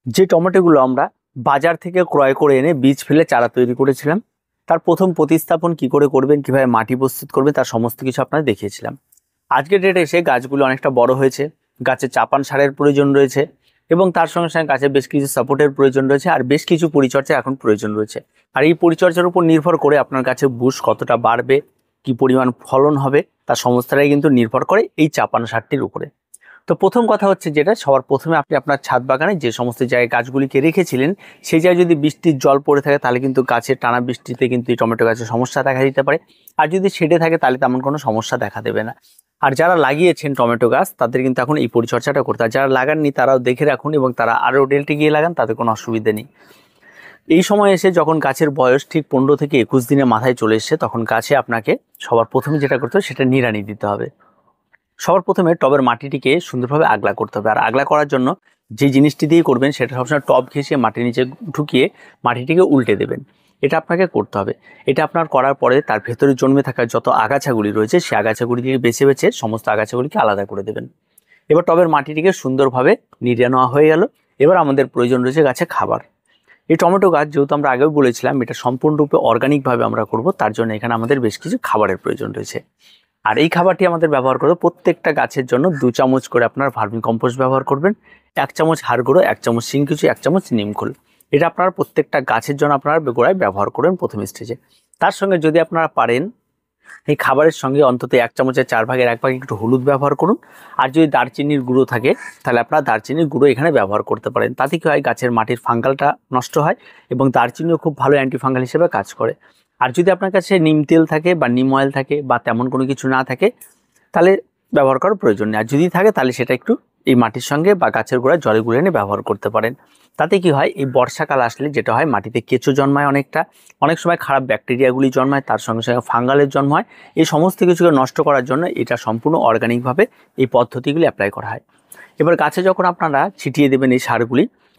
যে টমেটোগুলো আমরা বাজার থেকে ক্রয় করে এনে বীজ ফেলে চারা তৈরি করেছিলাম, তার প্রথম প্রতিস্থাপন কি করে করবেন, কিভাবে মাটি প্রস্তুত করবেন, তার সমস্ত কিছু আপনাদের দেখিয়েছিলাম। আজকের ডেটে এসে গাছগুলো অনেকটা বড় হয়েছে, গাছে চাপান সারের প্রয়োজন রয়েছে এবং তার সঙ্গে সঙ্গে গাছে বেশ কিছু সাপোর্টের প্রয়োজন রয়েছে আর বেশ কিছু পরিচর্যা এখন প্রয়োজন রয়েছে। আর এই পরিচর্যার উপর নির্ভর করে আপনার গাছে বুশ কতটা বাড়বে, কি পরিমাণ ফলন হবে, তার সমস্তটাই কিন্তু নির্ভর করে এই চাপান সারটির উপরে। তো প্রথম কথা হচ্ছে যেটা সবার প্রথমে আপনি আপনার ছাদ বাগানে যে সমস্ত জায়গায় গাছগুলিকে রেখেছিলেন সেই জায়গায় যদি বৃষ্টির জল পড়ে থাকে তাহলে কিন্তু গাছের টানা বৃষ্টিতে কিন্তু এই টমেটো গাছের সমস্যা দেখা দিতে পারে। আর যদি শেডে থাকে তাহলে তেমন কোনো সমস্যা দেখা দেবে না। আর যারা লাগিয়েছেন টমেটো গাছ তাদের কিন্তু এখন এই পরিচর্যাটা করতে হয়, যারা লাগাননি তারাও দেখে রাখুন এবং তারা আরও ডেল্টে গিয়ে লাগান, তাদের কোনো অসুবিধা নেই। এই সময় এসে যখন গাছের বয়স ঠিক 15 থেকে 21 দিনের মাথায় চলে এসছে তখন গাছে আপনাকে সবার প্রথমে যেটা করতে হবে সেটা নিড়ানি দিতে হবে। সবার প্রথমে টবের মাটিটিকে সুন্দরভাবে আগলা করতে হবে। আর আগলা করার জন্য যে জিনিসটি দিয়ে করবেন সেটা সবসময় টব ঘেঁষে মাটির নিচে ঢুকিয়ে মাটিটিকে উল্টে দেবেন। এটা আপনাকে করতে হবে। এটা আপনার করার পরে তার ভেতরে জন্মে থাকা যত আগাছাগুলি রয়েছে সেই আগাছাগুলি থেকে বেছে বেছে সমস্ত আগাছাগুলিকে আলাদা করে দেবেন। এবার টবের মাটিটিকে সুন্দরভাবে নিড়ে নেওয়া হয়ে গেল। এবার আমাদের প্রয়োজন রয়েছে গাছে খাবার। এই টমেটো গাছ যেহেতু আমরা আগেও বলেছিলাম এটা সম্পূর্ণরূপে অর্গানিকভাবে আমরা করব, তার জন্য এখানে আমাদের বেশ কিছু খাবারের প্রয়োজন রয়েছে। আর এই খাবারটি আমাদের ব্যবহার করবো প্রত্যেকটা গাছের জন্য 2 চামচ করে আপনার ভার্মি কম্পোস্ট ব্যবহার করবেন, 1 চামচ হাড় গুঁড়ো, 1 চামচ শিংকুচি, 1 চামচ নিমখোল। এটা আপনারা প্রত্যেকটা গাছের জন্য আপনারা গোড়ায় ব্যবহার করবেন প্রথম স্টেজে। তার সঙ্গে যদি আপনারা পারেন এই খাবারের সঙ্গে অন্তত 1 চামচের 4 ভাগের 1 ভাগ একটু হলুদ ব্যবহার করুন। আর যদি দারচিনির গুঁড়ো থাকে তাহলে আপনারা দারচিনির গুঁড়ো এখানে ব্যবহার করতে পারেন। তাতে কি হয়, গাছের মাটির ফাঙ্গালটা নষ্ট হয় এবং দারচিনিও খুব ভালো অ্যান্টিফাঙ্গাল হিসেবে কাজ করে। আর যদি আপনার কাছে নিম তেল থাকে বা নিম অয়েল থাকে বা তেমন কোনো কিছু না থাকে তাহলে ব্যবহার করার প্রয়োজন নেই। আর যদি থাকে তাহলে সেটা একটু এই মাটির সঙ্গে বা গাছের গোড়ায় জলে গুলে এনে ব্যবহার করতে পারেন। তাতে কি হয়, এই বর্ষাকাল আসলে যেটা হয় মাটিতে কেঁচো জন্মায়, অনেক সময় খারাপ ব্যাকটেরিয়াগুলি জন্মায়, তার সঙ্গে সঙ্গে ফাঙ্গালের জন্ম হয়। এই সমস্ত কিছুকে নষ্ট করার জন্য এটা সম্পূর্ণ অর্গানিকভাবে এই পদ্ধতিগুলি অ্যাপ্লাই করা হয়। এবার গাছে যখন আপনারা ছিটিয়ে দেবেন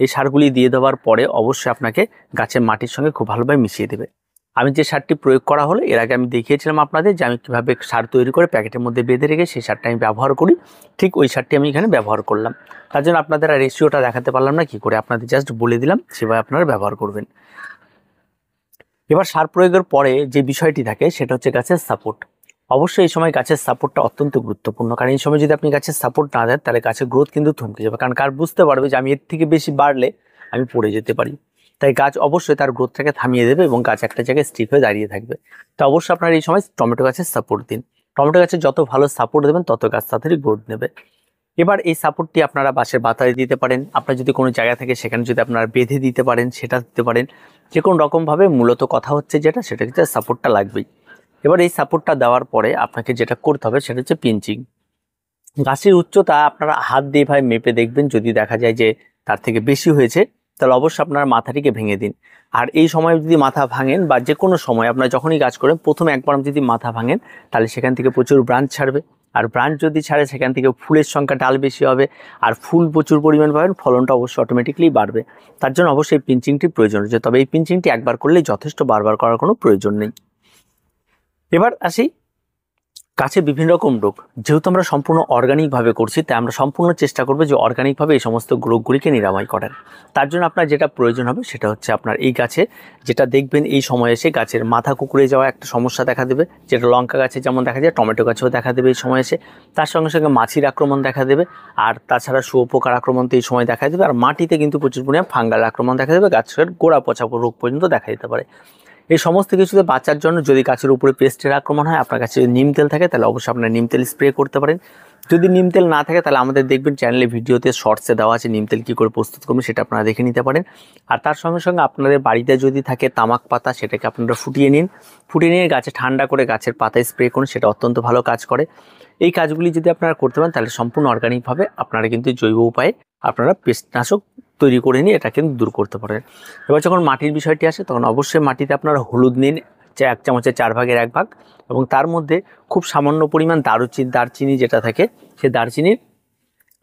এই সারগুলি দিয়ে দেওয়ার পরে অবশ্যই আপনাকে গাছের মাটির সঙ্গে খুব ভালোভাবে মিশিয়ে দেবে। আমি যে সারটি প্রয়োগ করা হলো এর আগে আমি দেখিয়েছিলাম আপনাদের যে আমি কীভাবে সার তৈরি করে প্যাকেটের মধ্যে বেঁধে রেখে সেই সারটা আমি ব্যবহার করি, ঠিক ওই সারটি আমি এখানে ব্যবহার করলাম। তার জন্য আপনাদের আর রেশিওটা দেখাতে পারলাম না কি করে, আপনাদের জাস্ট বলে দিলাম সেভাবে আপনারা ব্যবহার করবেন। এবার সার প্রয়োগের পরে যে বিষয়টি থাকে সেটা হচ্ছে গাছের সাপোর্ট। অবশ্যই এই সময় গাছের সাপোর্টটা অত্যন্ত গুরুত্বপূর্ণ, কারণ এই সময় যদি আপনি গাছের সাপোর্ট না দেন তাহলে গাছের গ্রোথ কিন্তু থমকে যাবে, কারণ গাছ বুঝতে পারবে যে আমি এর থেকে বেশি বাড়লে আমি পড়ে যেতে পারি। তাই গাছ অবশ্যই তার গ্রোথটাকে থামিয়ে দেবে এবং গাছ একটা জায়গায় স্টিক হয়ে দাঁড়িয়ে থাকবে। তো অবশ্যই আপনারা এই সময় টমেটো গাছের সাপোর্ট দিন। টমেটো গাছে যত ভালো সাপোর্ট দেবেন তত গাছ তাড়াতাড়ি গ্রোথ নেবে। এবার এই সাপোর্টটি আপনারা বাঁশের বাতায় দিতে পারেন, আপনার যদি কোনো জায়গা থেকে সেখানে যদি আপনারা বেঁধে দিতে পারেন সেটা দিতে পারেন। যে কোনো রকমভাবে মূলত কথা হচ্ছে যেটা সেটা হচ্ছে সাপোর্টটা লাগবেই। এবার এই সাপোর্টটা দেওয়ার পরে আপনাকে যেটা করতে হবে সেটা হচ্ছে পিঞ্চিং। গাছের উচ্চতা আপনারা হাত দিয়ে ভাই মেপে দেখবেন, যদি দেখা যায় যে তার থেকে বেশি হয়েছে তাহলে অবশ্যই আপনার মাথাটিকে ভেঙে দিন। আর এই সময় যদি মাথা ভাঙেন বা যে কোনো সময় আপনারা যখনই কাজ করেন প্রথমে একবার যদি মাথা ভাঙেন তাহলে সেখান থেকে প্রচুর ব্রাঞ্চ ছাড়বে। আর ব্রাঞ্চ যদি ছাড়ে সেখান থেকে ফুলের সংখ্যা ডাল বেশি হবে আর ফুল প্রচুর পরিমাণ পাবেন, ফলনটা অবশ্যই অটোমেটিকলি বাড়বে। তার জন্য অবশ্যই পিঞ্চিংটি প্রয়োজন রয়েছে, তবে এই পিঞ্চিংটি একবার করলেই যথেষ্ট, বারবার করার কোনো প্রয়োজন নেই। এবার আসি গাছে বিভিন্ন রকম রোগ, যেহেতু আমরা সম্পূর্ণ অর্গানিকভাবে করছি তাই আমরা সম্পূর্ণ চেষ্টা করবো যে অর্গানিকভাবে এই সমস্ত রোগগুলিকে নিরাময় করার। তার জন্য আপনার যেটা প্রয়োজন হবে সেটা হচ্ছে আপনার এই গাছে যেটা দেখবেন এই সময় এসে গাছের মাথা কুঁকড়ে যাওয়া একটা সমস্যা দেখা দেবে, যেটা লঙ্কা গাছে যেমন দেখা যায় টমেটো গাছেও দেখা দেবে এই সময় এসে। তার সঙ্গে সঙ্গে মাছির আক্রমণ দেখা দেবে, আর তাছাড়া শুয়োপোকার আক্রমণ তো এই সময় দেখা দেবে। আর মাটিতে কিন্তু প্রচুর পরিমাণে ফাঙ্গাল আক্রমণ দেখা দেবে, গাছের গোড়া পচা রোগ পর্যন্ত দেখা দিতে পারে। এই সমস্ত কিছুতে বাঁচার জন্য যদি গাছের উপরে পেস্টের আক্রমণ হয়, আপনার কাছে যদি নিম তেল থাকে তাহলে অবশ্যই আপনার নিম তেল স্প্রে করতে পারেন। যদি নিম তেল না থাকে তাহলে আমাদের দেখবেন চ্যানেলে ভিডিওতে শর্টসে দেওয়া আছে নিম তেল কী করে প্রস্তুত করবেন, সেটা আপনারা দেখে নিতে পারেন। আর তার সঙ্গে সঙ্গে আপনাদের বাড়িতে যদি থাকে তামাক পাতা সেটাকে আপনারা ফুটিয়ে নিয়ে গাছে ঠান্ডা করে গাছের পাতায় স্প্রে করুন, সেটা অত্যন্ত ভালো কাজ করে। এই কাজগুলি যদি আপনারা করতে পারেন তাহলে সম্পূর্ণ অর্গানিকভাবে আপনারা কিন্তু জৈব উপায়ে আপনারা পেস্টনাশক তৈরি করে নিয়ে এটা কিন্তু দূর করতে পারেন। এবার যখন মাটির বিষয়টি আসে তখন অবশ্যই মাটিতে আপনারা হলুদ নিন 1 চামচের 4 ভাগের 1 ভাগ, এবং তার মধ্যে খুব সামান্য পরিমাণ দারচিনি যেটা থাকে সেই দারচিনির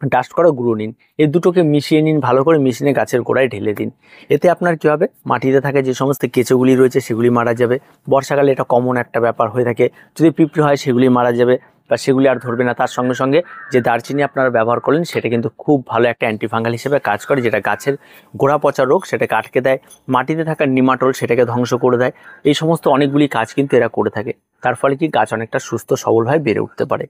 ডাস্ট করা গুঁড়ো নিন। এই দুটোকে মিশিয়ে নিন, ভালো করে মিশিয়ে গাছের গোড়ায় ঢেলে দিন। এতে আপনার কী হবে, মাটিতে থাকে যে সমস্ত কেঁচোগুলি রয়েছে সেগুলি মারা যাবে। বর্ষাকালে এটা কমন একটা ব্যাপার হয়ে থাকে, যদি পিঁপড়ে হয় সেগুলি মারা যাবে। বা সেগুলি আর ধরবে না। তার সঙ্গে সঙ্গে যে দারচিনি আপনারা ব্যবহার করলেন সেটা কিন্তু খুব ভালো একটা অ্যান্টিফাঙ্গাল হিসেবে কাজ করে, যেটা গাছের গোড়া পচা রোগ সেটাকে আটকে দেয়, মাটিতে থাকা নিমাটোল সেটাকে ধ্বংস করে দেয়। এই সমস্ত অনেকগুলি কাজ কিন্তু এরা করে থাকে। তার ফলে কি গাছ অনেকটা সুস্থ সবলভাবে বেড়ে উঠতে পারে।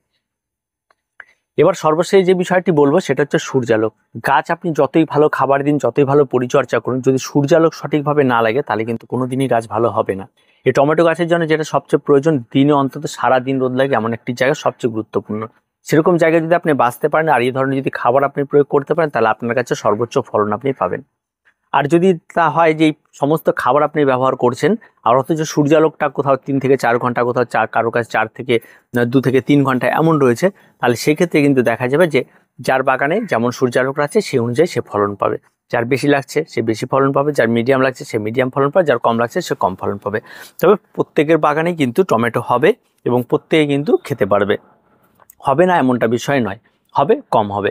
এবার সর্বশেষ যে বিষয়টি বলবো সেটা হচ্ছে সূর্যালোক। গাছ আপনি যতই ভালো খাবার দিন, যতই ভালো পরিচর্যা করুন, যদি সূর্যালোক সঠিকভাবে না লাগে তাহলে কিন্তু কোনোদিনই গাছ ভালো হবে না। এই টমেটো গাছের জন্য যেটা সবচেয়ে প্রয়োজন, দিনে অন্তত সারা দিন রোদ লাগে এমন একটি জায়গা সবচেয়ে গুরুত্বপূর্ণ। সেরকম জায়গায় যদি আপনি বাঁচতে পারেন আর এই ধরনের যদি খাবার আপনি প্রয়োগ করতে পারেন তাহলে আপনার কাছে সর্বোচ্চ ফলন আপনি পাবেন। আর যদি তা হয় যে এই সমস্ত খাবার আপনি ব্যবহার করছেন আর অথচ সূর্যালোকটা কোথাও 3 থেকে 4 ঘন্টা, কোথাও কারো কাছে 4 থেকে 2 থেকে 3 ঘন্টা এমন রয়েছে, তাহলে সেক্ষেত্রে কিন্তু দেখা যাবে যে যার বাগানে যেমন সূর্যালোক আছে সেই অনুযায়ী সে ফলন পাবে। যার বেশি লাগছে সে বেশি ফলন পাবে, যার মিডিয়াম লাগছে সে মিডিয়াম ফলন পাবে, যার কম লাগছে সে কম ফলন পাবে। তবে প্রত্যেকের বাগানে কিন্তু টমেটো হবে এবং প্রত্যেকে কিন্তু খেতে পারবে। হবে না এমনটা বিষয় নয়, হবে, কম হবে।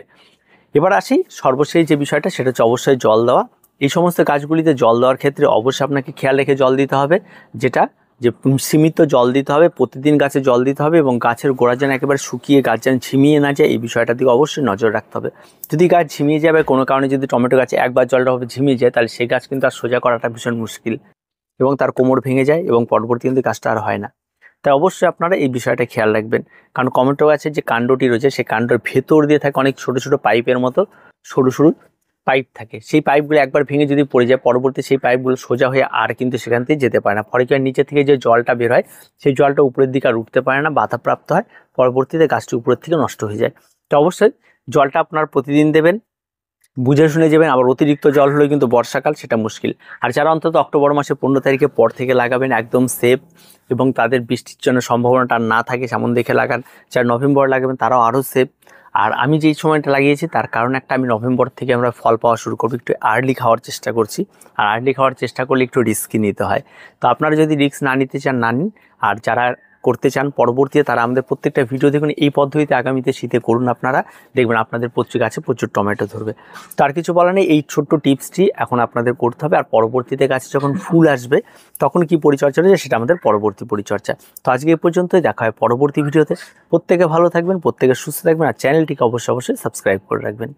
এবার আসি সর্বশেষ যে বিষয়টা, সেটা হচ্ছে অবশ্যই জল দেওয়া। এই সমস্ত গাছগুলিতে জল দেওয়ার ক্ষেত্রে অবশ্যই আপনাকে খেয়াল রেখে জল দিতে হবে, যেটা যে সীমিত জল দিতে হবে, প্রতিদিন গাছে জল দিতে হবে এবং গাছের গোড়া যেন একেবারে শুকিয়ে গাছ যেন ঝিমিয়ে না যায় এই বিষয়টার দিকে অবশ্যই নজর রাখতে হবে। যদি গাছ ঝিমিয়ে যাবে কোনো কারণে, যদি টমেটো গাছে একবার জলটা হবে ঝিমিয়ে যায়, তাহলে সেই গাছ কিন্তু আর সোজা করাটা ভীষণ মুশকিল এবং তার কোমর ভেঙে যায় এবং পরবর্তী কিন্তু গাছটা আর হয় না। তাই অবশ্যই আপনারা এই বিষয়টা খেয়াল রাখবেন, কারণ টমেটো গাছের যে কাণ্ডটি রয়েছে সেই কাণ্ডের ভেতর দিয়ে থাকে অনেক ছোট ছোট পাইপের মতো সরু সরু পাইপ থাকে। সেই পাইপগুলো একবার ভেঙে যদি পড়ে যায়, পরবর্তী সেই পাইপগুলো সোজা হয়ে আর কিন্তু সেখান থেকে যেতে পারে না। ফলে কি হয়, নিচে থেকে যে জলটা বের হয় সেই জলটা উপরের দিকে আর উঠতে পারে না, বাধাপ্রাপ্ত হয়, পরবর্তীতে গাছটি উপরের থেকে নষ্ট হয়ে যায়। তো অবশ্যই জলটা আপনার প্রতিদিন দেবেন, বুঝে শুনে যাবেন। আবার অতিরিক্ত জল হলে কিন্তু বর্ষাকাল, সেটা মুশকিল। আর যারা অন্তত অক্টোবর মাসে 15 তারিখের পর থেকে লাগাবেন একদম সেফ এবং তাদের বৃষ্টির জন্য সম্ভাবনাটা না থাকে সেমন দেখে লাগান। যারা নভেম্বর লাগাবেন তারাও আরও সেফ। আর আমি যেই সময়টা লাগিয়েছি তার কারণ একটা, আমি নভেম্বর থেকে আমরা ফল পাওয়া শুরু করবো, একটু আর্লি খাওয়ার চেষ্টা করছি। আর আর্লি খাওয়ার চেষ্টা করলে একটু রিস্কই নিতে হয়। তো আপনারা যদি রিস্ক না নিতে চান না নিন, আর যারা করতে চান পরবর্তীতে তারা আমাদের প্রত্যেকটা ভিডিও দেখুন। এই পদ্ধতিতে আগামীতে শীতে করুন, আপনারা দেখবেন আপনাদের প্রচুর গাছে প্রচুর টমেটো ধরবে। তার কিছু বলা নেই, এই ছোট্ট টিপসটি এখন আপনাদের করতে হবে। আর পরবর্তীতে গাছে যখন ফুল আসবে তখন কি পরিচর্যা রয়েছে সেটা আমাদের পরবর্তী পরিচর্যা। তো আজকে এই পর্যন্তই, দেখা হয় পরবর্তী ভিডিওতে। প্রত্যেকে ভালো থাকবেন, প্রত্যেকে সুস্থ থাকবেন আর চ্যানেলটিকে অবশ্যই সাবস্ক্রাইব করে রাখবেন।